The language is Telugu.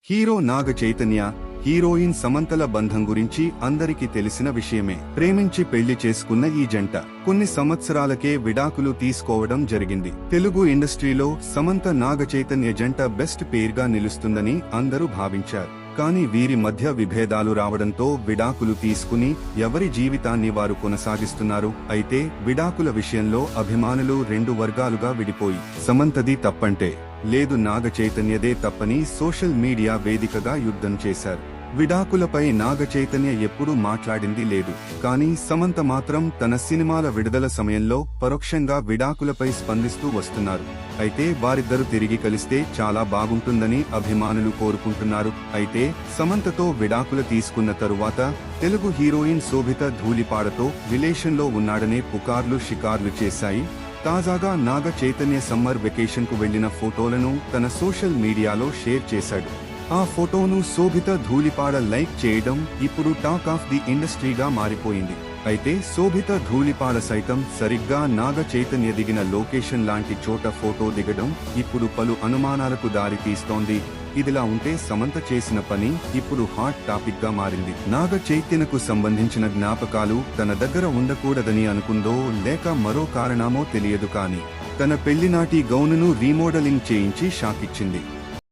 హీరో నాగ చైతన్య, హీరోయిన్ సమంతల బంధం గురించి అందరికీ తెలిసిన విషయమే. ప్రేమించి పెళ్లి చేసుకున్న ఈ జంట కొన్ని సంవత్సరాలకే విడాకులు తీసుకోవడం జరిగింది. తెలుగు ఇండస్ట్రీలో సమంత నాగ చైతన్య జంట బెస్ట్ పేర్గా నిలుస్తుందని అందరూ భావించారు. కానీ వీరి మధ్య విభేదాలు రావడంతో విడాకులు తీసుకుని ఎవరి జీవితాన్ని వారు కొనసాగిస్తున్నారు. అయితే విడాకుల విషయంలో అభిమానులు రెండు వర్గాలుగా విడిపోయి సమంతది తప్పంటే లేదు నాగ చైతన్యదే తప్పని సోషల్ మీడియా వేదికగా యుద్ధం చేశారు. విడాకులపై నాగ చైతన్య ఎప్పుడూ మాట్లాడింది లేదు. కానీ సమంత మాత్రం తన సినిమాల విడుదల సమయంలో పరోక్షంగా విడాకులపై స్పందిస్తూ వస్తున్నారు. అయితే వారిద్దరు తిరిగి కలిస్తే చాలా బాగుంటుందని అభిమానులు కోరుకుంటున్నారు. అయితే సమంతతో విడాకులు తీసుకున్న తరువాత తెలుగు హీరోయిన్ శోభిత ధూళిపాడతో రిలేషన్లో ఉన్నాడనే పుకార్లు షికార్లు చేశాయి. తాజాగా నాగ చైతన్య సమ్మర్ వెకేషన్ కు వెళ్లిన ఫోటోలను తన సోషల్ మీడియాలో షేర్ చేశాడు. ఆ ఫోటోను శోభిత ధూళిపాడ లైక్ చేయడం ఇప్పుడు టాక్ ఆఫ్ ది ఇండస్ట్రీగా మారిపోయింది. అయితే శోభిత ధూళిపాడ సైతం సరిగ్గా నాగ చైతన్య దిగిన లొకేషన్ లాంటి చోట ఫోటో దిగడం ఇప్పుడు పలు అనుమానాలకు దారి తీస్తోంది. ఇదిలా ఉంటే సమంత చేసిన పని ఇప్పుడు హాట్ టాపిక్ గా మారింది. నాగ చైతన్యకు సంబంధించిన జ్ఞాపకాలు తన దగ్గర ఉండకూడదని అనుకుందో లేక మరో కారణమో తెలియదు కానీ తన పెళ్లినాటి గౌనును రీమోడలింగ్ చేయించి షాకిచ్చింది.